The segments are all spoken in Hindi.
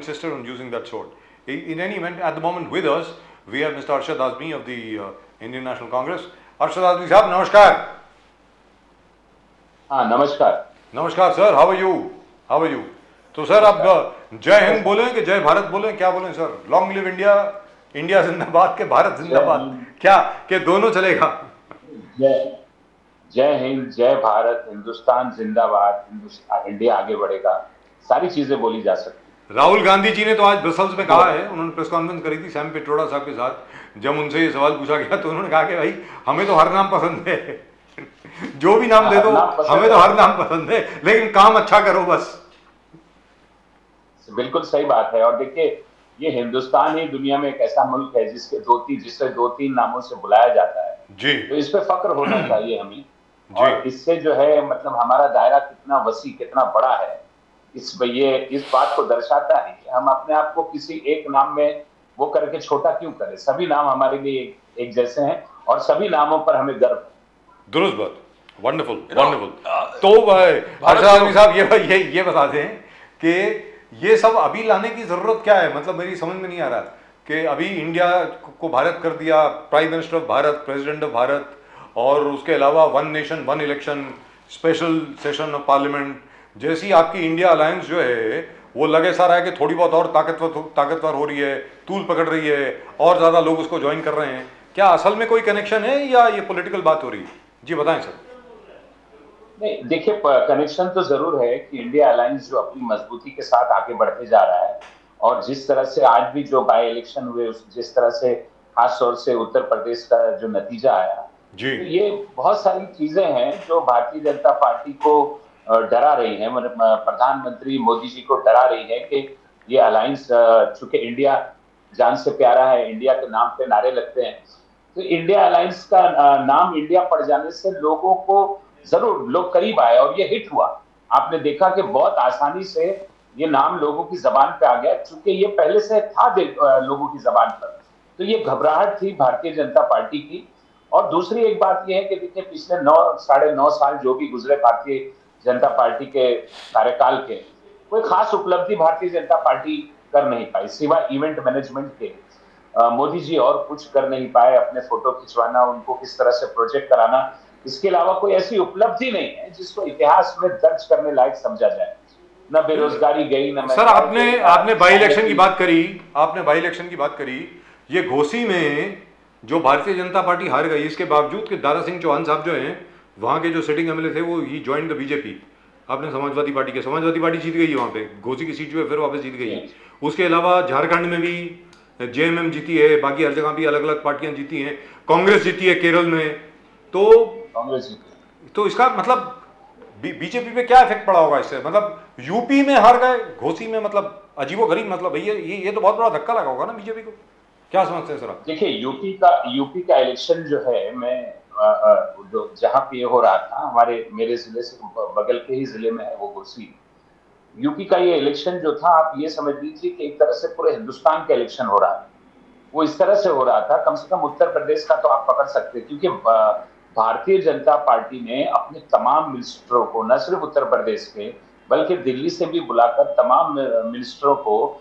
insisted on using that sword. In any event, at the moment with us, we have Mr. Arshad Azmi of the Indian National Congress. Arshad Azmi साहब नमस्कार. हाँ नमस्कार. नमस्कार sir, how are you? How are you? तो सर आप जय हिंद बोलें कि जय भारत बोलें, क्या बोलें sir? Long live India, India जिंदाबाद के भारत जिंदाबाद, क्या के दोनों चलेगा? जय हिंद, जय भारत, हिंदुस्तान जिंदाबाद, इंडिया आगे बढ़ेगा, सारी चीजें बोली जा सकती. राहुल गांधी जी ने तो आज ब्रसल्स में कहा है, उन्होंने प्रेस कॉन्फ्रेंस करी थी सैम पिट्रोडा साहब के साथ. जब उनसे ये सवाल पूछा गया तो उन्होंने कहा कि भाई हमें तो हर नाम पसंद है, जो भी नाम दे दो, हमें तो हर नाम पसंद है, लेकिन काम अच्छा करो बस. बिल्कुल सही बात है. और देखिए, ये हिंदुस्तान ही दुनिया में एक ऐसा मुल्क है जिसे दो तीन नामों से बुलाया जाता है जी. तो इस पे फक्र होना चाहिए हमें. और इससे जो है मतलब हमारा दायरा कितना वसी, कितना बड़ा है, इस बात को दर्शाता है कि हम अपने आप को किसी एक नाम में वो करके छोटा क्यों करें. सभी नाम हमारे लिए एक जैसे हैं और सभी नामों पर हमें गर्व है. दुरुस्त बात. Wonderful wonderful. तो अर्शद आज़मी साहब ये बता दें कि ये सब अभी लाने की जरूरत क्या है? मतलब मेरी समझ में नहीं आ रहा कि अभी इंडिया को भारत कर दिया, prime minister of Bharat, president of Bharat, और उसके अलावा one nation one election, special session of parliament जैसी आपकी इंडिया अलायंस जो है वो लगे सा रहा है कि थोड़ी बहुत और ताकतवर हो रही है, तूल पकड़ रही है, और ज़्यादा लोग उसको ज्वाइन कर रहे हैं. क्या असल में कोई कनेक्शन है या ये पॉलिटिकल बात हो रही है? जी बताएं सर. नहीं देखिए, कनेक्शन तो जरूर है कि इंडिया अलायंस जो अपनी मजबूती के साथ आगे बढ़ते जा रहा है, और जिस तरह से आज भी जो बाई इलेक्शन हुए, जिस तरह से खास तौर से उत्तर प्रदेश का जो नतीजा आया जी, तो ये बहुत सारी चीजें हैं जो भारतीय जनता पार्टी को डरा रही है. प्रधानमंत्री मोदी जी को डरा रही है कि ये अलायंस, चूंकि इंडिया जान से प्यारा है, इंडिया के नाम पे नारे लगते हैं, तो इंडिया अलायंस का नाम इंडिया पड़ जाने से लोगों को जरूर लोग करीब आए और ये हिट हुआ. आपने देखा कि बहुत आसानी से ये नाम लोगों की जबान पे आ गया, चूंकि ये पहले से था लोगों की जबान पर. तो ये घबराहट थी भारतीय जनता पार्टी की. और दूसरी एक बात यह है कि देखिए, पिछले 9-9.5 साल जो भी गुजरे भारतीय जनता पार्टी के कार्यकाल के, कोई खास उपलब्धि भारतीय जनता पार्टी कर नहीं पाई सिवाय इवेंट मैनेजमेंट के. मोदी जी और कुछ कर नहीं पाए. अपने फोटो खिंचवाना, उनको किस तरह से प्रोजेक्ट कराना, इसके अलावा कोई ऐसी उपलब्धि नहीं है जिसको इतिहास में दर्ज करने लायक समझा जाए. न बेरोजगारी गई, न सर आपने बाई इलेक्शन की बात करी, आपने बाई इलेक्शन की बात करी. ये घोसी में जो भारतीय जनता पार्टी हार गई, इसके बावजूद कि दारा सिंह चौहान साहब जो हैं वहाँ के जो सिटिंग एमएलए थे, वो ही ज्वाइन द बीजेपी. आपने समाजवादी पार्टी जीत गई वहाँ पे, घोसी की सीट जो है फिर वापस जीत गई. उसके अलावा झारखंड में भी जेएमएम जीती है, बाकी हर जगह भी अलग अलग पार्टियां जीती हैं, कांग्रेस जीती है केरल में. तो इसका मतलब बीजेपी पे क्या इफेक्ट पड़ा होगा इससे? मतलब यूपी में हार गए, घोसी में, मतलब अजीबोगरीब. मतलब ये तो बहुत बड़ा धक्का लगा होगा ना बीजेपी को. क्या समझते हैं सर आप? देखिए, यूपी का इलेक्शन जो है, मैं जहां पे हो रहा था, मेरे जिले से बगल के ही जिले में है वो घोसी. यूपी का ये इलेक्शन जो था, आप ये समझ लीजिए कि एक तरह से पूरे हिंदुस्तान का इलेक्शन हो रहा है. वो इस तरह से हो रहा था, कम से कम उत्तर प्रदेश का तो आप पकड़ सकते हैं, क्योंकि भारतीय जनता पार्टी ने अपने तमाम मिनिस्टरों को, न सिर्फ उत्तर प्रदेश के बल्कि दिल्ली से भी बुलाकर तमाम मिनिस्टरों को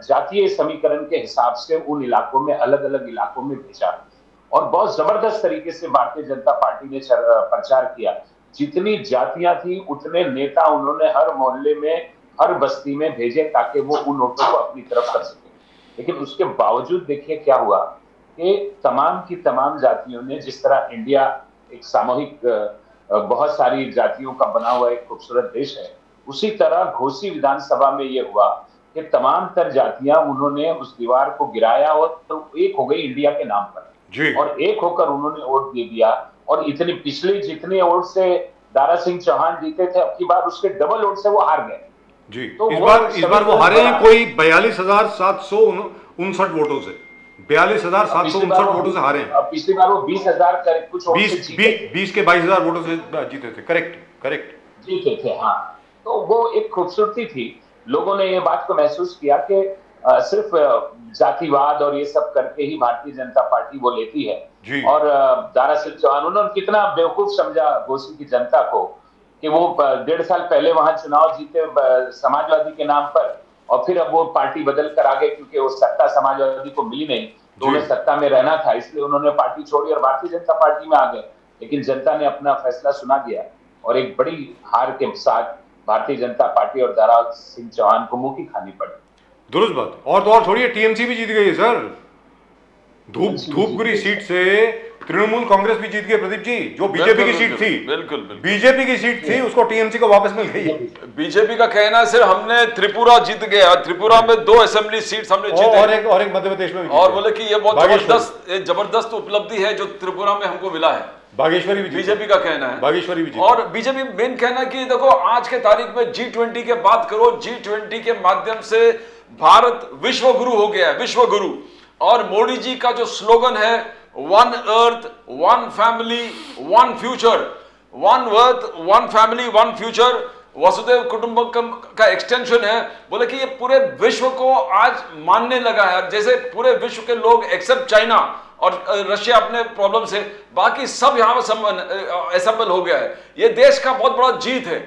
जातीय समीकरण के हिसाब से उन इलाकों में, अलग अलग इलाकों में भेजा. और बहुत जबरदस्त तरीके से भारतीय जनता पार्टी ने प्रचार किया. जितनी जातियां थी उतने नेता उन्होंने हर मोहल्ले में, हर बस्ती में भेजे ताकि वो उन वोटों को अपनी तरफ कर सके. लेकिन उसके बावजूद देखिए क्या हुआ कि तमाम की तमाम जातियों ने, जिस तरह इंडिया एक सामूहिक बहुत सारी जातियों का बना हुआ एक खूबसूरत देश है, उसी तरह घोसी विधानसभा में ये हुआ कि तमाम तर जातियां, उन्होंने उस दीवार को गिराया और तो एक हो गई इंडिया के नाम पर जी. और एक होकर उन्होंने वोट दे दिया. और इतनी पिछले जितने वोट से दारा सिंह चौहान जीते थे, अब की बार उसके डबल वोट से वो हार गए जी. तो इस बार वो हारे हैं कोई 42,759 वोटों से. 42,759 वोटों से हारे हैं. पिछली बार वो 20,000 कुछ 20 के 22,000 वोटों से जीते थे. करेक्ट जीते थे. हाँ, तो वो एक खूबसूरती थी. लोगों ने ये बात को महसूस किया कि सिर्फ जातिवाद और ये सब करके ही भारतीय जनता पार्टी वो लेती है. और दारा सिंह चौहान, उन्होंने कितना बेवकूफ समझा घोसी की जनता को कि वो 1.5 साल पहले वहां चुनाव जीते समाजवादी के नाम पर, और फिर अब वो पार्टी बदल कर आ गए क्योंकि वो सत्ता समाजवादी को मिली नहीं, तो जी उन्हें सत्ता में रहना था, इसलिए उन्होंने पार्टी छोड़ी और भारतीय जनता पार्टी में आ गए। लेकिन जनता ने अपना फैसला सुना दिया और एक बड़ी हार के साथ भारतीय जनता पार्टी और दारा सिंह चौहान को मुंह की खानी पड़ी। दुरुस्त बात। और तो और छोड़िए, टीएमसी भी जीत गई है सर, धूपगुड़ी सीट से तृणमूल कांग्रेस भी जीत गई प्रदीप जी, जो बीजेपी की सीट थी। बिल्कुल बीजेपी की सीट थी, उसको टीएमसी को वापस मिल गई। बीजेपी का कहना है सिर्फ हमने त्रिपुरा जीत गया, त्रिपुरा में 2 असेंबली सीट्स हमने जीते, और एक मध्य प्रदेश में भी और बोले कि ये बहुत जबरदस्त उपलब्धि है जो त्रिपुरा में हमको मिला है। बागेश्वरी भी, बीजेपी का कहना है, बागेश्वरी भी। और बीजेपी मेन कहना है कि देखो आज के तारीख में G20 के बात करो, G20 के माध्यम से भारत विश्व गुरु हो गया है, विश्व गुरु। और मोदी जी का जो स्लोगन है, one earth one family one future, one earth one family one future, वसुधैव कुटुंबकम का एक्सटेंशन है। बोले कि ये पूरे विश्व को आज मानने लगा है, जैसे पूरे विश्व के लोग एक्सेप्ट चाइना और रशिया अपने प्रॉब्लम से, बाकी सब यहाँ पर असेंबल हो गया है। ये देश का बहुत बड़ा जीत है।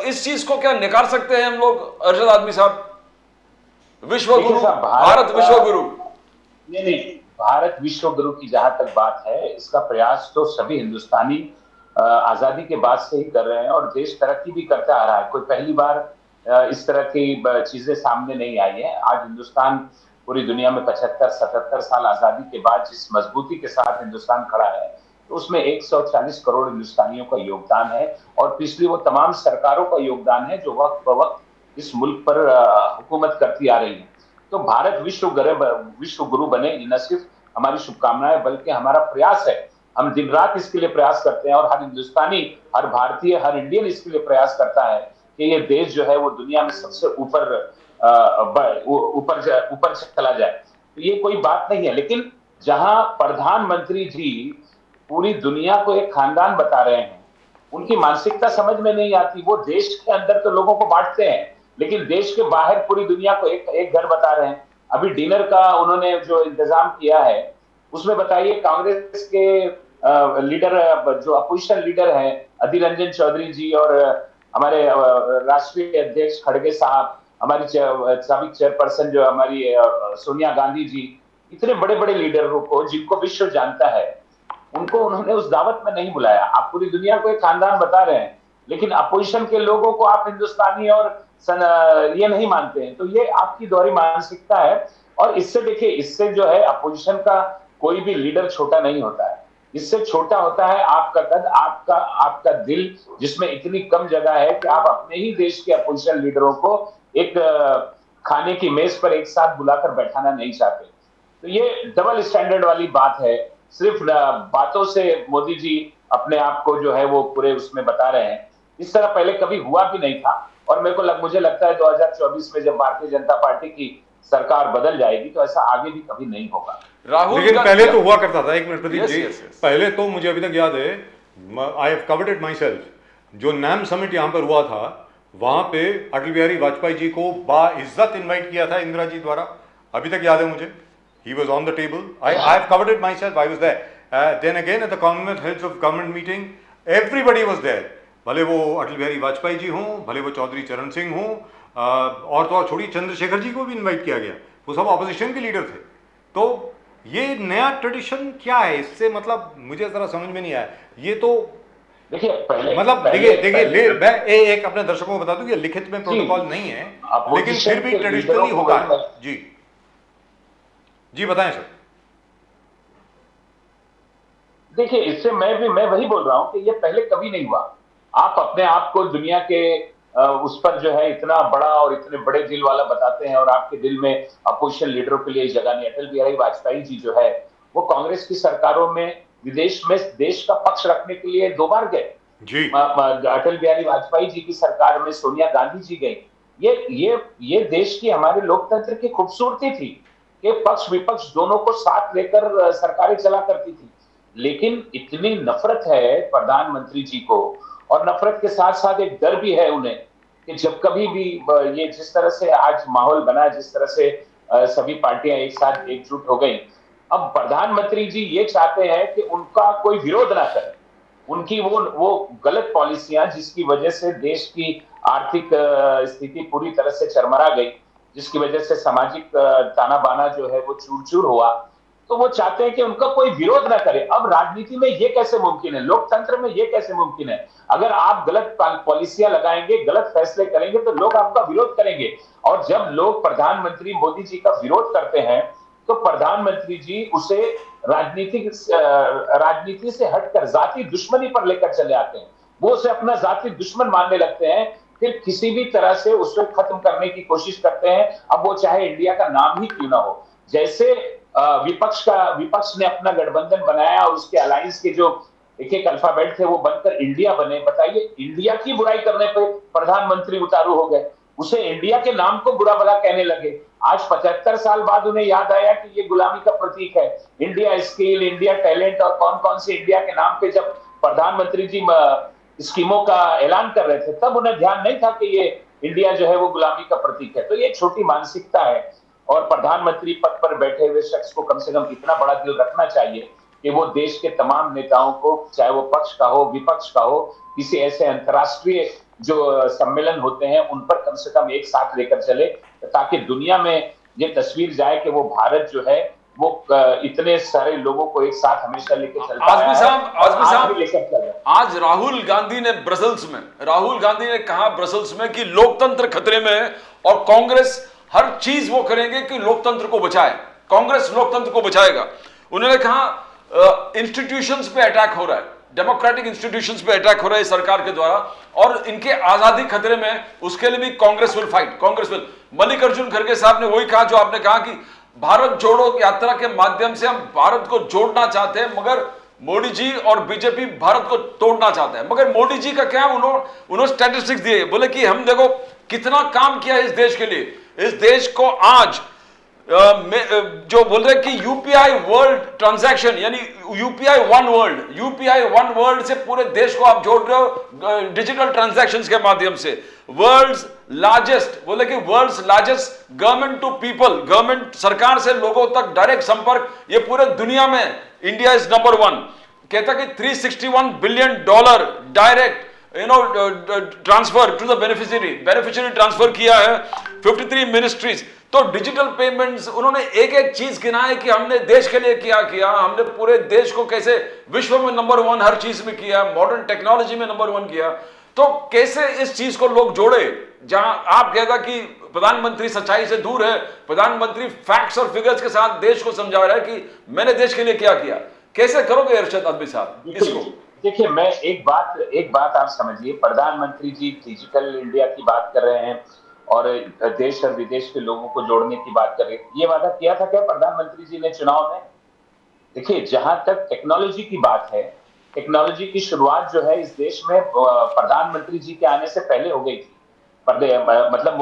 इस चीज को क्या निकाल सकते हैं हम लोग अरशद आदमी साहब? विश्व गुरु, भारत विश्व गुरु। नहीं, भारत विश्व गुरु की जहां तक बात है, इसका प्रयास तो सभी हिंदुस्तानी आजादी के बाद से ही कर रहे हैं, और देश तरक्की भी करता आ रहा है। कोई पहली बार इस तरह की चीजें सामने नहीं आई है। आज हिंदुस्तान पूरी दुनिया में 75-77 साल आजादी के बाद जिस मजबूती के साथ हिंदुस्तान खड़ा है, तो उसमें 140 करोड़ हिंदुस्तानियों का योगदान है, और पिछली वो तमाम सरकारों का योगदान है जो वक्त ब वक्त इस मुल्क पर हुकूमत करती आ रही है। तो भारत विश्व गुरु बने, न सिर्फ हमारी शुभकामनाएं बल्कि हमारा प्रयास है। हम दिन रात इसके लिए प्रयास करते हैं, और हर हिंदुस्तानी, हर भारतीय, हर इंडियन इसके लिए प्रयास करता है कि ये देश जो है वो दुनिया में सबसे ऊपर ऊपर चला जाए। तो ये कोई बात नहीं है। लेकिन जहां प्रधानमंत्री जी पूरी दुनिया को एक खानदान बता रहे हैं, उनकी मानसिकता समझ में नहीं आती। वो देश के अंदर तो लोगों को बांटते हैं, लेकिन देश के बाहर पूरी दुनिया को एक घर बता रहे हैं। अभी डिनर का उन्होंने जो इंतजाम किया है, उसमें बताइए कांग्रेस के लीडर, जो अपोजिशन लीडर हैं, अधीर रंजन चौधरी जी, और हमारे राष्ट्रीय अध्यक्ष खड़गे साहब, हमारी साबिक चेयरपर्सन जो हमारी सोनिया गांधी जी, इतने बड़े बड़े लीडरों को जिनको विश्व जानता है, उनको उन्होंने उस दावत में नहीं बुलाया। आप पूरी दुनिया को एक खानदान बता रहे हैं, लेकिन अपोजिशन के लोगों को आप हिंदुस्तानी और ये नहीं मानते हैं। तो ये आपकी दोहरी मानसिकता है, और इससे देखिए, इससे जो है अपोजिशन का कोई भी लीडर छोटा नहीं होता है। इससे छोटा होता है आपका कद, आपका दिल, जिसमें इतनी कम जगह है कि आप अपने ही देश के अपोजिशन लीडरों को एक खाने की मेज पर एक साथ बुलाकर बैठाना नहीं चाहते। तो ये डबल स्टैंडर्ड वाली बात है। सिर्फ बातों से मोदी जी अपने आप को जो है वो पूरे उसमें बता रहे हैं। इस तरह पहले कभी हुआ भी नहीं था, और मुझे लगता है 2024 में जब भारतीय जनता पार्टी की सरकार बदल जाएगी तो ऐसा आगे भी कभी नहीं होगा। राहुल, लेकिन पहले तो हुआ करता था। एक मिनट प्रदीप जी, पहले तो मुझे अभी तक याद है, I have covered it my self, जो नैम समिट यहाँ पर हुआ था, वहां पे अटल बिहारी वाजपेयी जी को बाइज्जत इन्वाइट किया था इंदिरा जी द्वारा। अभी तक याद है मुझे, he was on the table. I have covered it myself. I was there. Then again at the Commonwealth Heads of Government meeting, everybody was there. भले वो अटल बिहारी वाजपेयी जी हों, भले वो चौधरी चरण सिंह हों, और तो और छोड़िए चंद्रशेखर जी को भी इनवाइट किया गया, वो सब ऑपोजिशन के लीडर थे। तो ये नया ट्रेडिशन क्या है? इससे मतलब मुझे जरा समझ में नहीं आया। ये तो देखिए, मतलब देखिए मैं एक अपने दर्शकों को बता दूं कि लिखित में प्रोटोकॉल नहीं है, लेकिन फिर भी ट्रेडिशनली होगा। जी बताएं सर। देखिए, इससे मैं वही बोल रहा हूं कि ये पहले कभी नहीं हुआ। आप अपने आप को दुनिया के उस पर जो है इतना बड़ा और इतने बड़े दिल वाला बताते हैं, और आपके दिल में अपोजिशन लीडरों के लिए जगह नहीं। अटल बिहारी वाजपेयी जी जो है वो कांग्रेस की सरकारों में विदेश में देश का पक्ष रखने के लिए 2 बार गए जी। अटल बिहारी वाजपेयी जी की सरकार में सोनिया गांधी जी गई। ये देश की, हमारे लोकतंत्र की खूबसूरती थी कि पक्ष विपक्ष दोनों को साथ लेकर सरकारें चला करती थी। लेकिन इतनी नफरत है प्रधानमंत्री जी को, और नफरत के साथ साथ एक डर भी है उन्हें कि जब कभी भी ये जिस तरह से आज माहौल बना, जिस तरह से सभी पार्टियां एक साथ एकजुट हो गई, अब प्रधानमंत्री जी ये चाहते हैं कि उनका कोई विरोध ना करे, उनकी वो गलत पॉलिसियां जिसकी वजह से देश की आर्थिक स्थिति पूरी तरह से चरमरा गई, जिसकी वजह से सामाजिक ताना बाना जो है वो चूर चूर हुआ, तो वो चाहते हैं कि उनका कोई विरोध ना करे। अब राजनीति में ये कैसे मुमकिन है, लोकतंत्र में ये कैसे मुमकिन है? अगर आप गलत पॉलिसियां लगाएंगे, गलत फैसले करेंगे तो लोग आपका विरोध करेंगे। और जब लोग प्रधानमंत्री मोदी जी का विरोध करते हैं तो प्रधानमंत्री जी उसे राजनीति से हटकर जाति दुश्मनी पर लेकर चले आते हैं। वो उसे अपना जाति दुश्मन मानने लगते हैं, फिर किसी भी तरह से उसे खत्म करने की कोशिश करते हैं, अब वो चाहे इंडिया का नाम ही क्यों ना हो। जैसे विपक्ष ने अपना गठबंधन बनाया और उसके अलायंस के जो एक एक अल्फाबेट थे वो बनकर इंडिया बने। बताइए, इंडिया की बुराई करने पे प्रधानमंत्री उतारू हो गए, उसे इंडिया के नाम को बुरा भला कहने लगे। आज 75 साल बाद उन्हें याद आया कि ये गुलामी का प्रतीक है। इंडिया स्किल, इंडिया टैलेंट और कौन कौन से इंडिया के नाम पे जब प्रधानमंत्री जी स्कीमों का ऐलान कर रहे थे, तब उन्हें ध्यान नहीं था कि ये इंडिया जो है वो गुलामी का प्रतीक है। तो ये छोटी मानसिकता है, और प्रधानमंत्री पद पर बैठे हुए शख्स को कम से कम इतना बड़ा दिल रखना चाहिए कि वो देश के तमाम नेताओं को, चाहे वो पक्ष का हो विपक्ष का हो, किसी ऐसे अंतर्राष्ट्रीय जो सम्मेलन होते हैं उन पर कम से कम एक साथ लेकर चले, ताकि दुनिया में ये तस्वीर जाए कि वो भारत जो है वो इतने सारे लोगों को एक साथ हमेशा लेकर चलता है। आजमी साहब, आज राहुल गांधी ने कहा ब्रसल्स में कि लोकतंत्र खतरे में है और कांग्रेस हर चीज वो करेंगे कि लोकतंत्र को बचाए, कांग्रेस लोकतंत्र को बचाएगा। उन्होंने कहा इंस्टीट्यूशंस पे अटैक हो रहा है, डेमोक्रेटिक इंस्टीट्यूशंस पे अटैक हो रहा है सरकार के द्वारा, और इनके आजादी खतरे में, उसके लिए भी Congress will fight, Congress will. Mallikarjun खड़गे साहब ने वही कहा जो आपने कहा कि भारत जोड़ो यात्रा के माध्यम से हम भारत को जोड़ना चाहते हैं, मगर मोदी जी और बीजेपी भारत को तोड़ना चाहते हैं। मगर मोदी जी का क्या, उन्होंने स्टैटिस्टिक्स दिए, बोले कि हम देखो कितना काम किया है इस देश के लिए। इस देश को आज जो बोल रहे कि यूपीआई वर्ल्ड ट्रांजैक्शन, यानी यूपीआई वन वर्ल्ड से पूरे देश को आप जोड़ रहे हो डिजिटल ट्रांजैक्शंस के माध्यम से। वर्ल्ड्स लार्जेस्ट, बोले कि world's largest government to people, government सरकार से लोगों तक डायरेक्ट संपर्क, ये पूरे दुनिया में इंडिया इज नंबर 1। कहता कि $361 billion direct transfer to the beneficiary transfer किया है, 53 मिनिस्ट्रीज। तो डिजिटल पेमेंट्स, उन्होंने एक एक चीज गिनाए कि हमने देश के लिए क्या किया, हमने पूरे देश को कैसे विश्व में नंबर 1 हर चीज में किया, मॉडर्न टेक्नोलॉजी में नंबर 1 किया। तो कैसे इस चीज को लोग जोड़े, जहां आप कहता कि प्रधानमंत्री सच्चाई से दूर है, प्रधानमंत्री फैक्ट्स और फिगर्स के साथ देश को समझा रहा है कि मैंने देश के लिए क्या किया। कैसे करोगे अरशद आदमी साहब इसको? देखिए, मैं एक बात आप समझिए, प्रधानमंत्री जी डिजिटल इंडिया की बात कर रहे हैं और देश और विदेश के लोगों को जोड़ने की बात कर रहे हैं। ये वादा किया था क्या प्रधानमंत्री जी ने चुनाव में? देखिए, जहां तक टेक्नोलॉजी की बात है, टेक्नोलॉजी की शुरुआत जो है इस देश में प्रधानमंत्री जी के आने से पहले हो गई थी। मतलब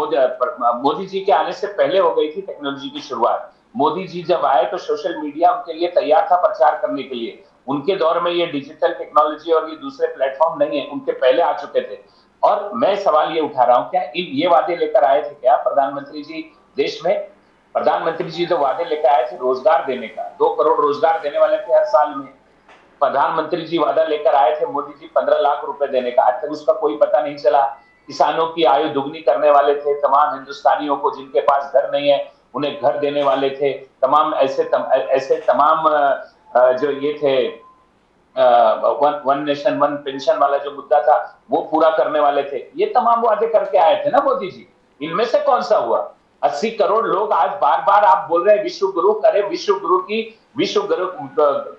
मोदी जी के आने से पहले हो गई थी टेक्नोलॉजी की शुरुआत। मोदी जी जब आए तो सोशल मीडिया उनके लिए तैयार था प्रचार करने के लिए। उनके दौर में ये डिजिटल टेक्नोलॉजी और ये दूसरे प्लेटफॉर्म नहीं है, उनके पहले आ चुके थे। और मैं सवाल ये उठा रहा हूं, क्या ये वादे लेकर आए थे क्या प्रधानमंत्री जी देश में? प्रधानमंत्री जी तो वादे लेकर आए थे रोजगार देने का, 2 करोड़ रोजगार देने वाले थे हर साल में। प्रधानमंत्री जी वादा लेकर आए थे मोदी जी 15 लाख रुपए देने का, आज तक उसका कोई पता नहीं चला। किसानों की आयु दुगनी करने वाले थे, तमाम हिंदुस्तानियों को जिनके पास घर नहीं है उन्हें घर देने वाले थे, तमाम ऐसे तमाम जो ये थे वन नेशन वन पेंशन वाला जो मुद्दा था वो पूरा करने वाले थे। ये तमाम वादे करके आए थे ना मोदी जी। इनमें से कौन सा हुआ? 80 करोड़ लोग आज बार बार आप बोल रहे हैं विश्व गुरु करे, विश्व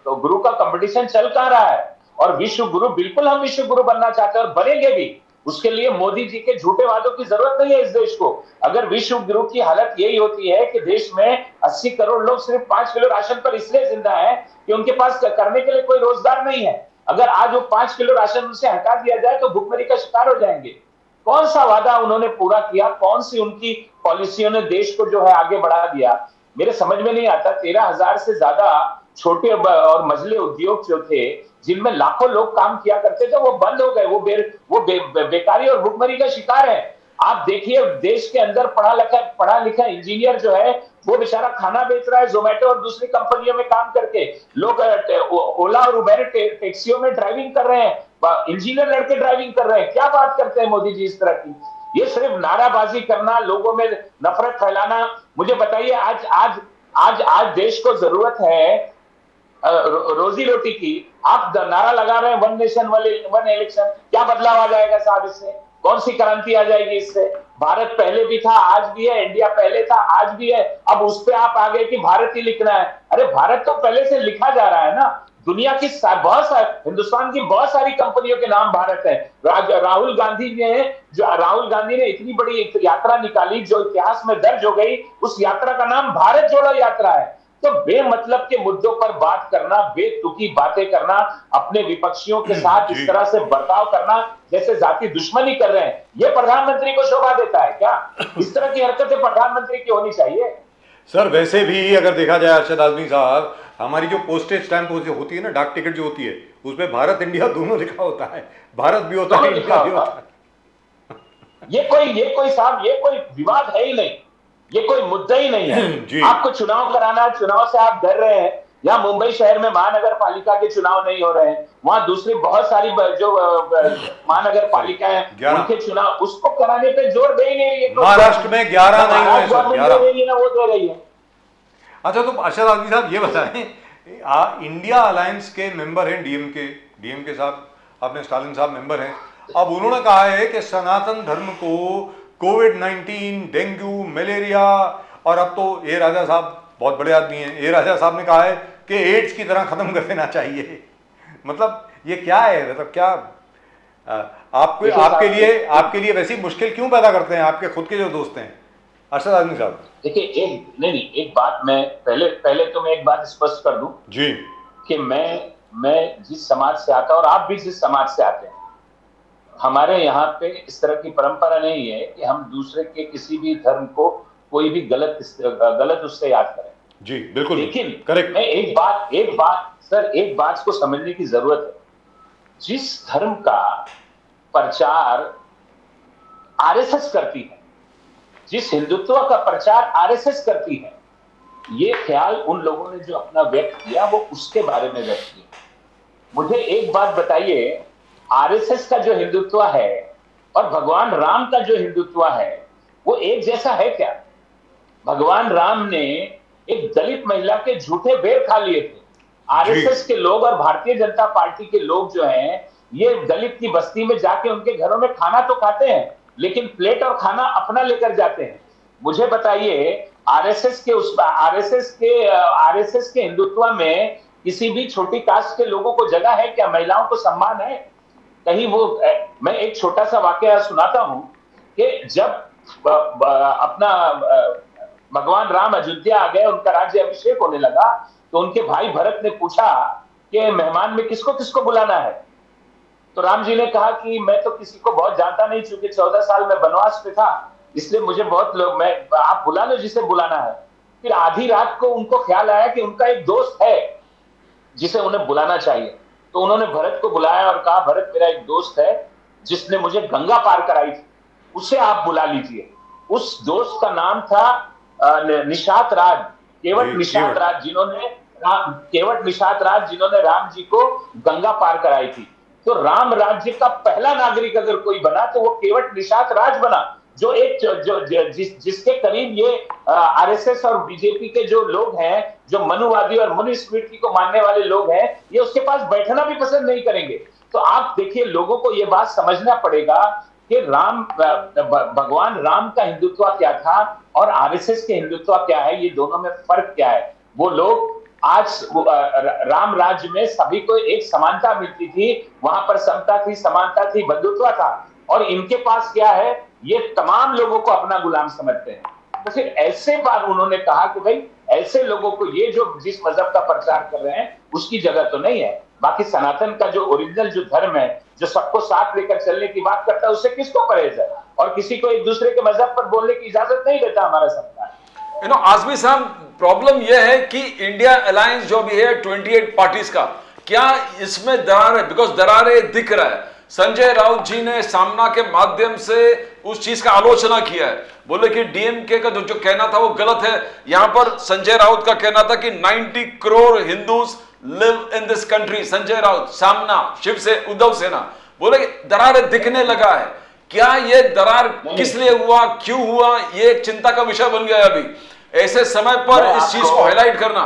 गुरु का कंपटीशन चल कहां रहा है? और विश्व गुरु, बिल्कुल हम विश्व गुरु बनना चाहते हैं और बनेंगे भी। उसके लिए मोदी जी के झूठे वादों की जरूरत नहीं है इस देश को। अगर विश्व गुरु की हालत यही होती है कि देश में 80 करोड़ लोग सिर्फ 5 किलो राशन पर इसलिए जिंदा है कि उनके पास करने के लिए कोई रोजगार नहीं है, अगर आज वो 5 किलो राशन उनसे हटा दिया जाए तो भुखमरी का शिकार हो जाएंगे। कौन सा वादा उन्होंने पूरा किया? कौन सी उनकी पॉलिसियों ने देश को जो है आगे बढ़ा दिया? मेरे समझ में नहीं आता। 13,000 से ज्यादा छोटे और मझले उद्योग जो थे जिनमें लाखों लोग काम किया करते थे वो बंद हो गए, वो बेकारी और भुखमरी का शिकार है। आप देखिए देश के अंदर पढ़ा लिखा इंजीनियर जो है वो बेचारा खाना बेच रहा है जोमेटो और दूसरी कंपनियों में काम करके। लोग ओला और उबेर टैक्सियों में ड्राइविंग कर रहे हैं, इंजीनियर लड़के ड्राइविंग कर रहे हैं। क्या बात करते हैं मोदी जी इस तरह की? ये सिर्फ नाराबाजी करना, लोगों में नफरत फैलाना। मुझे बताइए आज आज आज आज देश को जरूरत है रोजी रोटी की, आप नारा लगा रहे हैं वन नेशन वन इलेक्शन। क्या बदलाव आ जाएगा साहब इससे? कौन सी क्रांति आ जाएगी इससे? भारत पहले भी था, आज भी है, इंडिया पहले था, आज भी है। अब उस पे आप आ गए कि भारत ही लिखना है। अरे भारत तो पहले से लिखा जा रहा है ना। दुनिया की हिंदुस्तान की बहुत सारी कंपनियों के नाम भारत है। राहुल गांधी ने इतनी बड़ी यात्रा निकाली जो इतिहास में दर्ज हो गई। उस यात्रा का नाम भारत जोड़ो यात्रा है। तो बेमतलब के मुद्दों पर बात करना, बेतुकी बातें करना, अपने विपक्षियों के साथ इस तरह से बर्ताव करना जैसे जाति दुश्मनी कर रहे हैं, ये प्रधानमंत्री को शोभा देता है क्या? इस तरह की हरकतें प्रधानमंत्री की होनी चाहिए। सर वैसे भी अगर देखा जाए अरशद आजमी साहब, हमारी जो पोस्टेज स्टैंप होती है ना, डाक टिकट जो होती है, उसमें भारत इंडिया दोनों लिखा होता है। भारत भी होता है, इंडिया भी होता है। ये कोई विवाद है ही नहीं, ये कोई मुद्दा ही नहीं है। आपको चुनाव कराना है, चुनाव से आप डर रहे हैं। यहाँ मुंबई शहर में महानगर पालिका के चुनाव नहीं हो रहे हैं, वहां दूसरी बहुत सारी जो महानगर पालिका है उनके चुनाव, उसको कराने पे जोर दे ही नहीं रही है। महाराष्ट्र में 11 नहीं हुए सर, 11 वो दे रही है। अच्छा, तो अरशद आजमी साहब ये बताएं, इंडिया अलायंस के मेंबर हैं डीएमके साहब, अपने स्टालिन साहब मेंबर हैं। अब उन्होंने कहा है कि सनातन धर्म को कोविड-19, डेंगू, मलेरिया, और अब तो ए राजा साहब बहुत बड़े आदमी हैं, ए राजा साहब ने कहा है कि एड्स की तरह खत्म कर देना चाहिए। मतलब ये क्या है? मतलब क्या आपके लिए वैसी मुश्किल क्यों पैदा करते हैं आपके खुद के जो दोस्त हैं अरशद आजमी साहब? देखिए एक बात मैं पहले तो मैं एक बात स्पष्ट कर दूं जी, कि मैं जिस समाज से आता हूं और आप भी जिस समाज से आते हैं, हमारे यहाँ पे इस तरह की परंपरा नहीं है कि हम दूसरे के किसी भी धर्म को कोई भी गलत उससे याद करें। जी बिल्कुल, लेकिन करेक्ट। मैं एक बात को समझने की जरूरत है। जिस धर्म का प्रचार आरएसएस करती है, जिस हिंदुत्व का प्रचार आरएसएस करती है, ये ख्याल उन लोगों ने जो अपना व्यक्त किया वो उसके बारे में व्यक्त किया। मुझे एक बात बताइए, आरएसएस का जो हिंदुत्व है और भगवान राम का जो हिंदुत्व है वो एक जैसा है क्या? भगवान राम ने एक दलित महिला के झूठे बेर खा लिए थे। आरएसएस के लोग और भारतीय जनता पार्टी के लोग जो हैं, ये दलित की बस्ती में जाके उनके घरों में खाना तो खाते हैं, लेकिन प्लेट और खाना अपना लेकर जाते हैं। मुझे बताइए, आरएसएस के हिंदुत्व में किसी भी छोटी कास्ट के लोगों को जगह है क्या? महिलाओं को सम्मान है कहीं? मैं एक छोटा सा वाकया सुनाता हूं कि जब अपना भगवान राम अयोध्या आ गए, उनका राज्य अभिषेक होने लगा, तो उनके भाई भरत ने पूछा कि मेहमान में किसको किसको बुलाना है। तो राम जी ने कहा कि मैं तो किसी को बहुत जानता नहीं, चूंकि 14 साल में वनवास पे था, इसलिए मुझे बहुत लोग, आप बुला लो जिसे बुलाना है। फिर आधी रात को उनको ख्याल आया कि उनका एक दोस्त है जिसे उन्हें बुलाना चाहिए। तो उन्होंने भरत को बुलाया और कहा, भरत मेरा एक दोस्त है जिसने मुझे गंगा पार कराई थी, उसे आप बुला लीजिए। उस दोस्त का नाम था निषाद राज, केवट निषाद राज, जिन्होंने राम जी को गंगा पार कराई थी। तो राम राज्य का पहला नागरिक अगर कोई बना तो वो केवट निषाद राज बना, जिसके करीब ये आरएसएस और बीजेपी के जो लोग हैं, जो मनुवादी और मनुस्मृति को मानने वाले लोग हैं, ये उसके पास बैठना भी पसंद नहीं करेंगे। तो आप देखिए, लोगों को ये बात समझना पड़ेगा कि भगवान राम का हिंदुत्व क्या था और आरएसएस के हिंदुत्व क्या है, ये दोनों में फर्क क्या है। वो लोग आज राम राज्य में सभी को एक समानता मिलती थी, वहां पर समता थी, समानता थी, बंधुत्व था, और इनके पास क्या है, ये तमाम लोगों को अपना गुलाम समझते हैं। तो फिर ऐसे बात उन्होंने कहा कि भाई ऐसे लोगों को, ये जो जिस मजहब का प्रचार कर रहे हैं उसकी जगह तो नहीं है। बाकी सनातन का जो ओरिजिनल जो धर्म है, जो सबको साथ लेकर चलने की बात करता है, उससे किसको परहेज है? और किसी को एक दूसरे के मजहब पर बोलने की इजाजत नहीं देता हमारा संविधान। आजमी साहब, प्रॉब्लम यह है कि इंडिया अलायंस जो भी है 28 पार्टीज का, क्या इसमें दरार है? बिकॉज दरारें दिख रहा है। संजय राउत जी ने सामना के माध्यम से उस चीज का आलोचना किया है, बोले कि डीएमके का जो कहना था वो गलत है। यहां पर संजय राउत का कहना था कि 90 crore Hindus live in this country. Sanjay Raut सामना शिव से उद्धव सेना बोले दरार दिखने लगा है। क्या ये दरार किस लिए हुआ, क्यों हुआ, ये एक चिंता का विषय बन गया है अभी ऐसे समय पर इस चीज को हाईलाइट करना।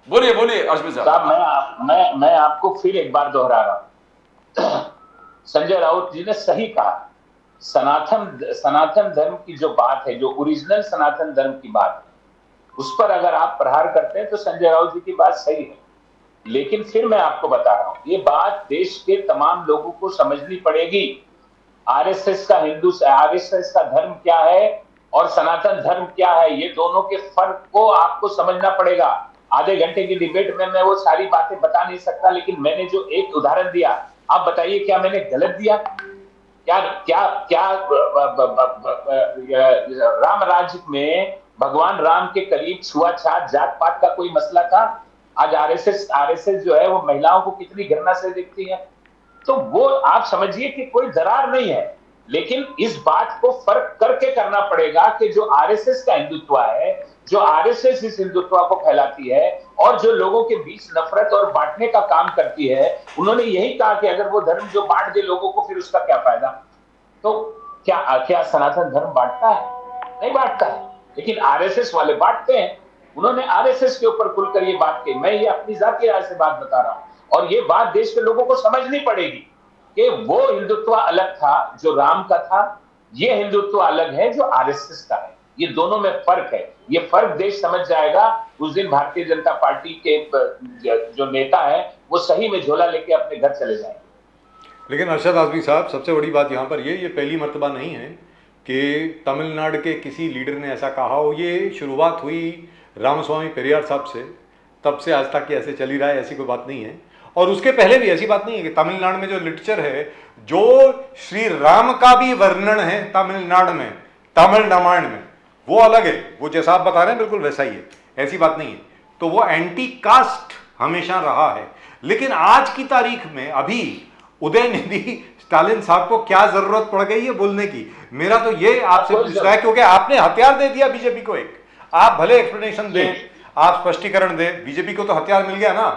बोलिए बोलिए अश्विन साहब। मैं आपको फिर एक बार दोहरा रहा हूं, संजय राउत जी ने सही कहा। सनातन धर्म की जो बात है, जो ओरिजिनल सनातन धर्म की बात है, उस पर अगर आप प्रहार करते हैं तो संजय राउत जी की बात सही है। लेकिन फिर मैं आपको बता रहा हूं, ये बात देश के तमाम लोगों को समझनी पड़ेगी। आरएसएस का धर्म क्या है और सनातन धर्म क्या है, ये दोनों के फर्क को आपको समझना पड़ेगा। आधे घंटे की डिबेट में मैं वो सारी बातें बता नहीं सकता, लेकिन मैंने जो एक उदाहरण दिया, आप बताइए क्या मैंने गलत दिया? क्या क्या क्या राम राज्य में भगवान राम के करीब छुआछात जात पात का कोई मसला था? आज आरएसएस जो है वो महिलाओं को कितनी घृणा से देखती है। तो वो आप समझिए कि कोई दरार नहीं है, लेकिन इस बात को फर्क करके करना पड़ेगा कि जो आरएसएस का हिंदुत्व है, जो आरएसएस इस हिंदुत्व को फैलाती है और जो लोगों के बीच नफरत और बांटने का काम करती है, उन्होंने यही कहा कि अगर वो धर्म जो बांट दे लोगों को फिर उसका क्या फायदा। तो क्या सनातन धर्म बांटता है? नहीं बांटता है, लेकिन आरएसएस वाले बांटते हैं। उन्होंने आरएसएस के ऊपर खुलकर ये बात कही। मैं ये अपनी जाती राय से बात बता रहा हूं और ये बात देश के लोगों को समझनी पड़ेगी कि वो हिंदुत्व अलग था जो राम का था, ये हिंदुत्व अलग है जो आरएसएस का है। ये दोनों में फर्क है। ये फर्क देश समझ जाएगा उस दिन भारतीय जनता पार्टी के जो नेता है वो सही में झोला लेके अपने घर चले जाएंगे। लेकिन अरशद आज़मी साहब, सबसे बड़ी बात यहाँ पर ये पहली मर्तबा नहीं है कि तमिलनाडु के किसी लीडर ने ऐसा कहा हो। ये शुरुआत हुई रामस्वामी पेरियार साहब से, तब से आज तक ऐसे चली रहा है, ऐसी कोई बात नहीं है। और उसके पहले भी ऐसी बात नहीं है कि तमिलनाडु में जो लिटरेचर है, जो श्री राम का भी वर्णन है तमिलनाडु में, तमिल रामायण में, वो अलग है। वो जैसा आप बता रहे हैं बिल्कुल वैसा ही है, ऐसी बात नहीं है। तो वो एंटी कास्ट हमेशा रहा है। लेकिन आज की तारीख में अभी उदयनिधि स्टालिन साहब को क्या जरूरत पड़ गई है बोलने की? मेरा तो ये आपसे पूछना है, क्योंकि आपने हथियार दे दिया बीजेपी को। एक आप भले एक्सप्लेनेशन दें, आप स्पष्टीकरण दें, बीजेपी को तो हथियार मिल गया ना।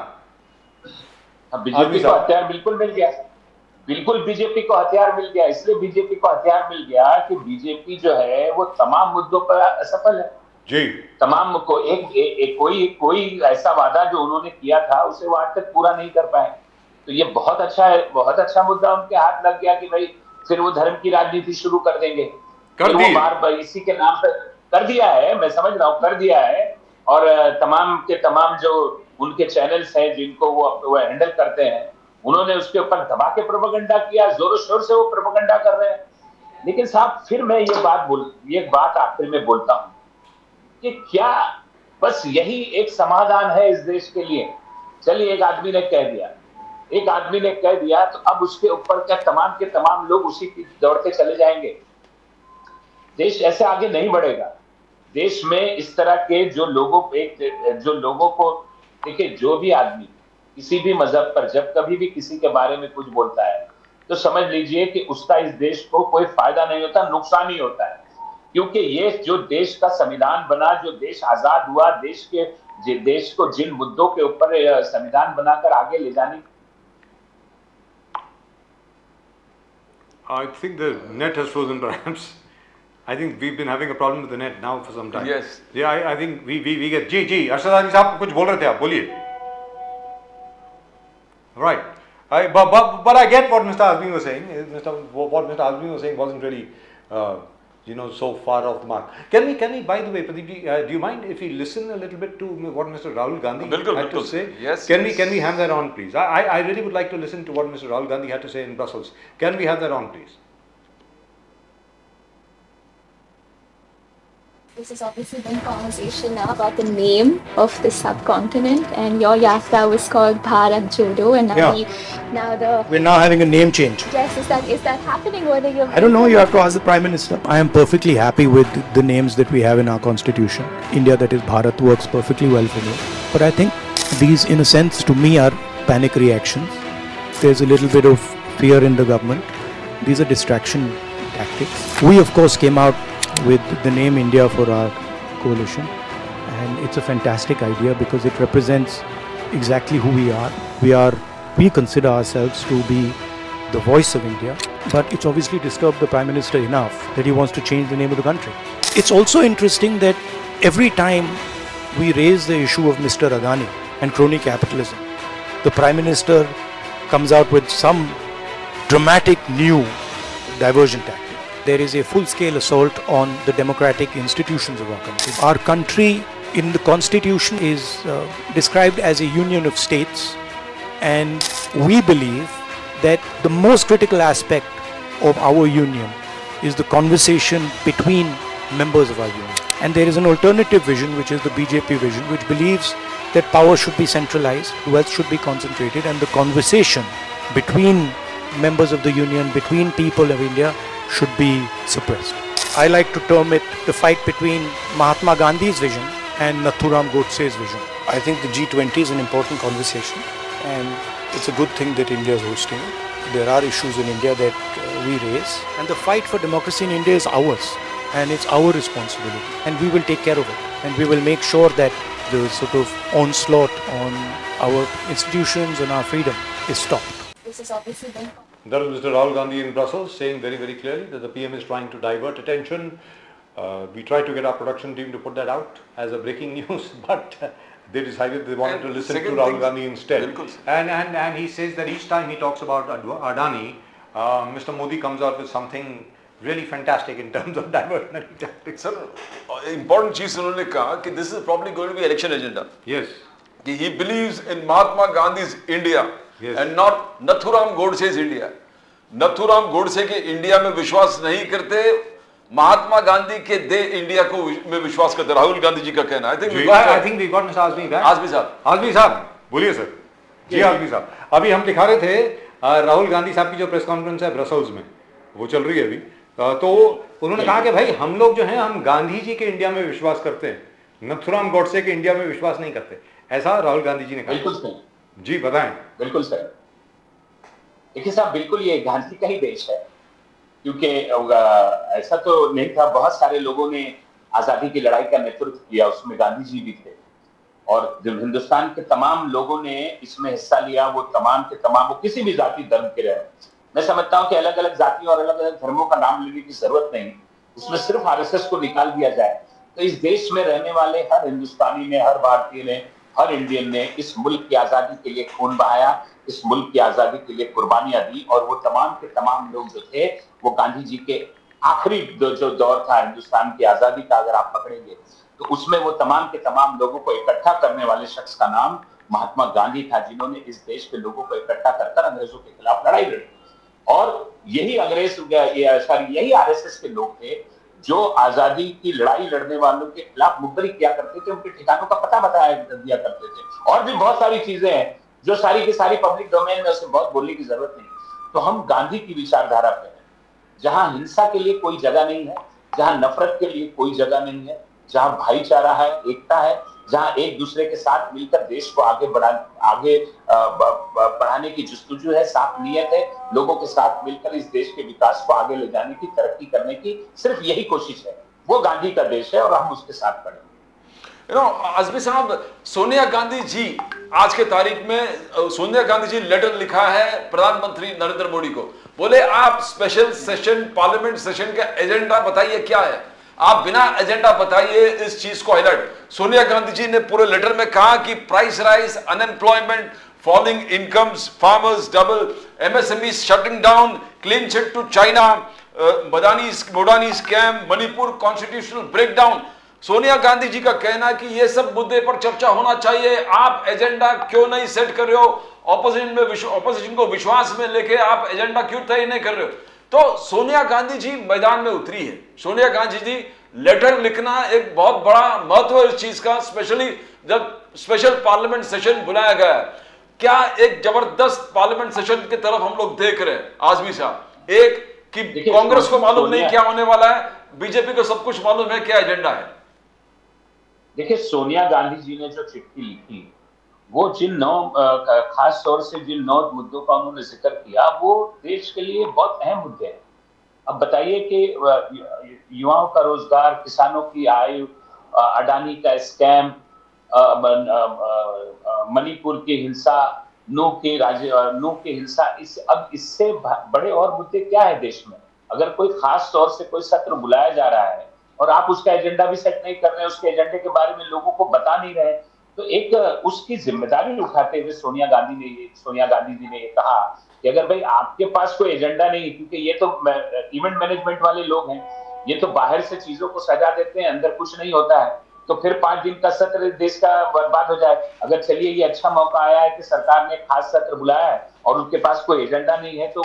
बीजेपी को हथियार बिल्कुल मिल गया, बिल्कुल बीजेपी को हथियार मिल गया। इसलिए बीजेपी को हथियार मिल गया कि बीजेपी जो है वो तमाम मुद्दों पर असफल है जी। तमाम को कोई ऐसा वादा जो उन्होंने किया था उसे वो आज तक पूरा नहीं कर पाए। तो ये बहुत अच्छा है, बहुत अच्छा मुद्दा उनके हाथ लग गया कि भाई फिर वो धर्म की राजनीति शुरू कर देंगे। कर दी, बार इसी के नाम पर कर दिया है, मैं समझ रहा हूँ कर दिया है। और तमाम के तमाम जो उनके चैनल्स हैं जिनको वो हैंडल करते हैं, उन्होंने उसके ऊपर दबा के प्रोपेगेंडा किया, जोरों शोर से वो प्रोपेगेंडा कर रहे हैं। लेकिन साहब फिर मैं ये बात आखिर में बोलता हूं कि क्या बस यही एक समाधान है इस देश के लिए? चलिए एक आदमी ने कह दिया तो अब उसके ऊपर क्या तमाम के तमाम लोग उसी की दौड़ते चले जाएंगे? देश ऐसे आगे नहीं बढ़ेगा। देश में इस तरह के जो लोगों को देखिए, जो भी आदमी किसी भी मजहब पर जब कभी भी किसी के बारे में कुछ बोलता है तो समझ लीजिए कि उसका इस देश को कोई फायदा नहीं होता, नुकसान ही होता है। क्योंकि ये जो देश का संविधान बना, जो देश आजाद हुआ, देश को जिन मुद्दों के ऊपर संविधान बनाकर आगे ले जाने। I think the net has frozen perhaps. I think we've been having a problem with the net now for some time. Yes. Yeah, I think we get जी अरशद आज़मी साहब कुछ बोल रहे थे, आप बोलिए। Right. But I get what Mr. Azmi was saying. What Mr. Azmi was saying wasn't really, so far off the mark. Can we, by the way, Pradeep ji, do you mind if we listen a little bit to what Mr. Rahul Gandhi had to say? Yes. Can we have that on, please? I really would like to listen to what Mr. Rahul Gandhi had to say in Brussels. Can we have that on, please? This is obviously been conversation now about the name of the subcontinent, and your yatra was called Bharat Jodo, and we're now having a name change. Yes, is that happening? Whether you I don't know. You have to ask the Prime Minister. I am perfectly happy with the names that we have in our constitution. India, that is Bharat, works perfectly well for me. But I think these, in a sense, to me, are panic reactions. There's a little bit of fear in the government. These are distraction tactics. We of course came out with the name India for our coalition, and it's a fantastic idea because it represents exactly who we are. We consider ourselves to be the voice of India, but it's obviously disturbed the Prime Minister enough that he wants to change the name of the country. It's also interesting that every time we raise the issue of Mr. Adani and crony capitalism, the Prime Minister comes out with some dramatic new diversion tactic. There is a full-scale assault on the democratic institutions of our country. Our country in the Constitution is described as a union of states, and we believe that the most critical aspect of our union is the conversation between members of our union. And there is an alternative vision, which is the BJP vision, which believes that power should be centralized, wealth should be concentrated, and the conversation between members of the union, between people of India, should be suppressed. I like to term it the fight between Mahatma Gandhi's vision and Nathuram Godse's vision. I think the G20 is an important conversation, and it's a good thing that India is hosting it. There are issues in India that we raise, and the fight for democracy in India is ours, and it's our responsibility, and we will take care of it, and we will make sure that the sort of onslaught on our institutions and our freedom is stopped. This is obviously been. That was Mr. Rahul Gandhi in Brussels saying very, very clearly that the PM is trying to divert attention. We tried to get our production team to put that out as a breaking news, but they decided they wanted to listen to Rahul Gandhi instead. And he says that each time he talks about Adani, Mr. Modi comes out with something really fantastic in terms of diversionary tactics. Sir, important चीज उन्होंने कहा कि this is probably going to be election agenda. Yes. कि he believes in Mahatma Gandhi's India. Yes. And not Nathuram Godse's India. Nathuram Godse के इंडिया में विश्वास नहीं करते, महात्मा गांधी के दे इंडिया को में विश्वास करते। राहुल गांधी जी का कहना है। I think we got Mr. Azmi back. Azmi साहब, बोलिए सर। जी आजमी साहब, अभी हम दिखा रहे थे राहुल गांधी साहब की जो प्रेस कॉन्फ्रेंस है ब्रसल्स में, वो चल रही है अभी। तो उन्होंने कहा कि भाई हम लोग जो हैं हम गांधी जी के इंडिया में विश्वास करते हैं, नथुराम गोडसे के इंडिया में विश्वास नहीं करते। ऐसा राहुल गांधी जी ने कहा। बिल्कुल सही। जी बताएं। बिल्कुल सही। देखिए साहब, बिल्कुल ये गांधी का ही देश है, क्योंकि ऐसा तो नहीं था, बहुत सारे लोगों ने आजादी की लड़ाई का नेतृत्व किया, उसमें गांधी जी भी थे, और जब हिंदुस्तान के तमाम लोगों ने इसमें हिस्सा लिया, वो तमाम के तमाम, वो किसी भी जाति धर्म के रहे। मैं समझता हूं कि अलग अलग जाति और अलग अलग धर्मों का नाम लेने की जरूरत नहीं, उसमें सिर्फ आरएसएस को निकाल दिया जाए तो इस देश में रहने वाले हर हिंदुस्तानी ने, हर भारतीय ने, हर इंडियन ने इस मुल्क की आजादी के लिए खून बहाया, इस मुल्क की आजादी के लिए कुर्बानियां दी, और वो तमाम के तमाम लोग जो थे वो गांधी जी के आखिरी जो दौर था हिंदुस्तान की आजादी का, अगर आप पकड़ेंगे तो उसमें वो तमाम के तमाम लोगों को इकट्ठा करने वाले शख्स का नाम महात्मा गांधी था, जिन्होंने इस देश के लोगों को इकट्ठा कर अंग्रेजों के खिलाफ लड़ाई लड़ी। और यही यही आरएसएस के लोग थे जो आजादी की लड़ाई लड़ने वालों के खिलाफ मुखबरी किया करते थे, उनके ठिकानों का पता दिया करते थे, और भी बहुत सारी चीजें हैं जो सारी की सारी पब्लिक डोमेन में, उसमें बहुत बोलने की जरूरत नहीं। तो हम गांधी की विचारधारा पे हैं, जहां हिंसा के लिए कोई जगह नहीं है, जहां नफरत के लिए कोई जगह नहीं है, जहां भाईचारा है, एकता है, जहां एक दूसरे के साथ मिलकर देश को आगे बढ़ाने की जुस्तजू है, साफ नीयत है, लोगों के साथ मिलकर इस देश के विकास को आगे ले जाने की, तरक्की करने की, सिर्फ यही कोशिश है। वो गांधी का देश है और हम उसके साथ खड़े हैं। आजमी साहब, सोनिया गांधी जी आज के तारीख में, सोनिया गांधी जी लेटर लिखा है प्रधानमंत्री नरेंद्र मोदी को, बोले आप स्पेशल सेशन, पार्लियामेंट सेशन का एजेंडा बताइए क्या है, आप बिना एजेंडा बताइए इस चीज को हाईलाइट। सोनिया गांधी जी ने पूरे लेटर में कहा कि price rise, unemployment, falling incomes, farmers double, MSME shutting down, clean chit to China, Modani scam, Manipur constitutional breakdown. Sonia Gandhi ji का कहना है कि ये सब मुद्दे पर चर्चा होना चाहिए, आप एजेंडा क्यों नहीं सेट कर रहे हो, ऑपोजिशन को विश्वास में लेके आप एजेंडा क्यों तय नहीं कर रहे हो। तो सोनिया गांधी जी मैदान में उतरी है। सोनिया गांधी जी लेटर लिखना एक बहुत बड़ा महत्व है इस चीज का, स्पेशली जब स्पेशल पार्लियामेंट सेशन बुलाया गया है। क्या एक जबरदस्त पार्लियामेंट सेशन की तरफ हम लोग देख रहे हैं आजमी साहब? एक कि कांग्रेस को मालूम नहीं क्या होने वाला है, बीजेपी को सब कुछ मालूम है क्या एजेंडा है। देखिए, सोनिया गांधी जी ने जो चिट्ठी लिखी वो जिन 9 खास तौर से जिन 9 मुद्दों का उन्होंने जिक्र किया, वो देश के लिए बहुत अहम मुद्दे हैं। अब बताइए कि युवाओं का रोजगार, किसानों की आय, अडानी का स्कैम, मणिपुर की हिंसा, नू की हिंसा, अब इससे बड़े और मुद्दे क्या है देश में? अगर कोई खास तौर से कोई सत्र बुलाया जा रहा है और आप उसका एजेंडा भी सेट नहीं कर रहे हैं, उसके एजेंडे के बारे में लोगों को बता नहीं रहे, तो एक उसकी जिम्मेदारी उठाते हुए सोनिया गांधी जी ने ये कहा कि अगर भाई आपके पास कोई एजेंडा नहीं, क्योंकि ये तो इवेंट मैनेजमेंट वाले लोग हैं, ये तो बाहर से चीजों को सजा देते हैं, अंदर कुछ नहीं होता है, तो फिर 5 दिन का सत्र देश का बर्बाद हो जाए। अगर चलिए ये अच्छा मौका आया है कि सरकार ने खास सत्र बुलाया है और उनके पास कोई एजेंडा नहीं है, तो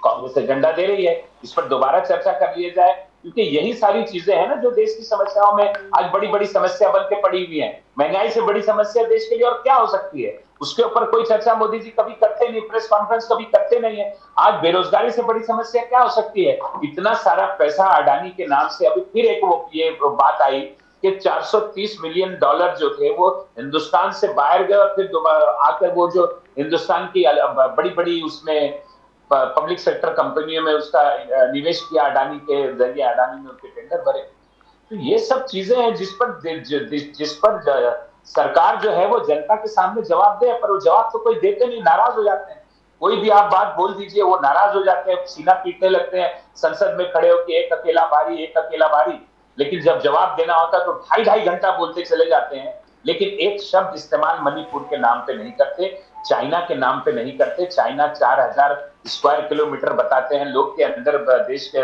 कांग्रेस एजेंडा दे रही है, इस पर दोबारा चर्चा कर लिया जाए, क्योंकि यही सारी चीजें हैं ना जो देश की समस्याओं में आज बड़ी बड़ी समस्या बन के पड़ी हुई है। महंगाई से बड़ी समस्या देश के लिए और क्या हो सकती है, उसके ऊपर कोई चर्चा मोदी जी कभी करते नहीं, प्रेस कॉन्फ्रेंस कभी करते नहीं है। आज बेरोजगारी से बड़ी समस्या क्या हो सकती है? इतना सारा पैसा अडानी के नाम से, अभी फिर एक ये बात आई कि $430 मिलियन जो थे वो हिंदुस्तान से बाहर गए और फिर आकर वो जो हिंदुस्तान की बड़ी बड़ी उसमें पब्लिक सेक्टर कंपनियों में उसका निवेश किया अडानी के जरिए, अडानी ने उनके टेंडर भरे। तो ये सब चीजें हैं जिस पर सरकार जो है वो जनता के सामने जवाब दे, पर वो जवाब तो कोई देते नहीं, नाराज हो जाते हैं। कोई भी आप बात बोल दीजिए वो नाराज हो जाते हैं, सीना पीटने लगते हैं, संसद में खड़े होकर एक अकेला भारी। लेकिन जब जवाब देना होता है तो 2.5 घंटा बोलते चले जाते हैं, लेकिन एक शब्द इस्तेमाल मणिपुर के नाम पे नहीं करते, चाइना के नाम पे नहीं करते। चाइना 4000 स्क्वायर किलोमीटर बताते हैं लोग के अंदर देश के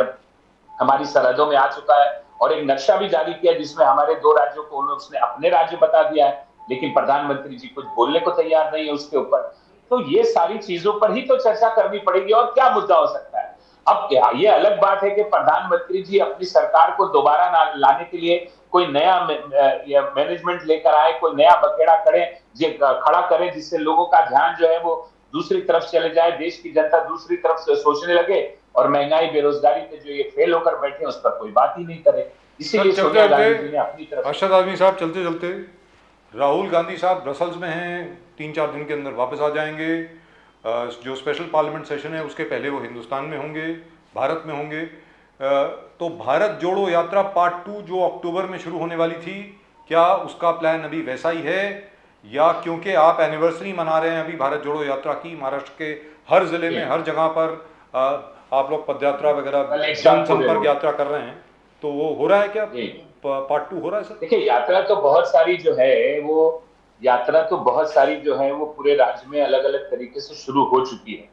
हमारी सरहदों में आ चुका है, और एक नक्शा भी जारी किया जिसमें हमारे 2 राज्यों को उसने अपने राज्य बता दिया है, लेकिन प्रधानमंत्री जी कुछ बोलने को तैयार नहीं है उसके ऊपर। तो ये सारी चीजों पर ही तो चर्चा करनी पड़ेगी, और क्या मुद्दा हो सकता है? अब क्या ये अलग बात है कि प्रधानमंत्री जी अपनी सरकार को दोबारा लाने के लिए कोई नया मैनेजमेंट लेकर आए, कोई नया बखेड़ा खड़ा करें, जिससे लोगों का ध्यान जो है वो दूसरी तरफ चले जाए, देश की जनता दूसरी तरफ से सोचने लगे, और महंगाई बेरोजगारी पे जो ये फेल होकर बैठे उस पर कोई बात ही नहीं करे। इसीलिए सोनिया गांधी जी ने अपनी तरफ। अरशद आज़मी साहब, चलते चलते राहुल गांधी साहब ब्रसल्स में हैं, 3-4 दिन के अंदर वापस आ जाएंगे। जो स्पेशल पार्लियामेंट सेशन है उसके पहले वो हिंदुस्तान में होंगे, भारत में होंगे। तो भारत जोड़ो यात्रा पार्ट 2 जो अक्टूबर में शुरू होने वाली थी, क्या उसका प्लान अभी वैसा ही है, या क्योंकि आप एनिवर्सरी मना रहे हैं अभी भारत जोड़ो यात्रा की, महाराष्ट्र के हर जिले में हर जगह पर आप लोग पदयात्रा वगैरह जनसंपर्क यात्रा कर रहे हैं, तो वो हो रहा है क्या? पार्ट 2 हो रहा है सर? देखिए, यात्रा तो बहुत सारी जो है वो पूरे राज्य में अलग अलग तरीके से शुरू हो चुकी है।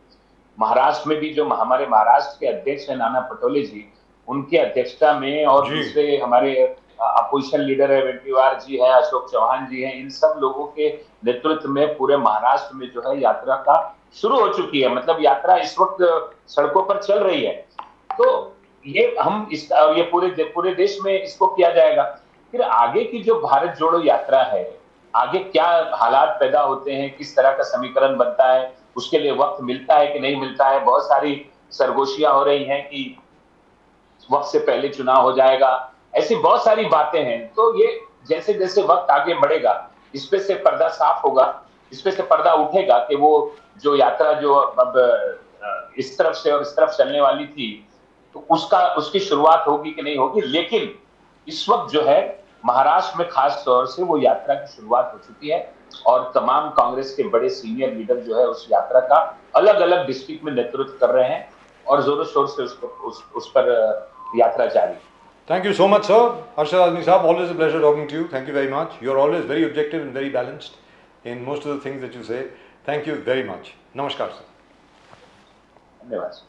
महाराष्ट्र में भी जो हमारे महाराष्ट्र के अध्यक्ष है नाना पटोले जी, उनकी अध्यक्षता में, और दूसरे हमारे अपोजिशन लीडर है वेंकटेवार जी है, अशोक चौहान जी हैं, इन सब लोगों के नेतृत्व में पूरे महाराष्ट्र में जो है यात्रा का शुरू हो चुकी है। मतलब यात्रा इस वक्त सड़कों पर चल रही है। तो ये पूरे देश में इसको किया जाएगा। फिर आगे की जो भारत जोड़ो यात्रा है, आगे क्या हालात पैदा होते हैं, किस तरह का समीकरण बनता है, उसके लिए वक्त मिलता है कि नहीं मिलता है। बहुत सारी सरगोशियां हो रही हैं कि वक्त से पहले चुनाव हो जाएगा, ऐसी बहुत सारी बातें हैं। तो ये जैसे जैसे वक्त आगे बढ़ेगा, इस पे से पर्दा साफ होगा, इस पे से पर्दा उठेगा कि वो जो यात्रा जो अब इस तरफ से और इस तरफ चलने वाली थी, तो उसकी शुरुआत होगी कि नहीं होगी। लेकिन इस वक्त जो है महाराष्ट्र में खास तौर से वो यात्रा की शुरुआत हो चुकी है, और तमाम कांग्रेस के बड़े सीनियर लीडर जो है उस यात्रा का अलग अलग डिस्ट्रिक्ट में नेतृत्व कर रहे हैं, और जोरों शोर से उस पर यात्रा जारी। Thank you so much, sir. Arshad Azmi Saab, always a pleasure talking to you. Thank you very much. You're always very objective and very balanced in most of the things that you say. Thank you very much. Namaskar, sir. धन्यवाद।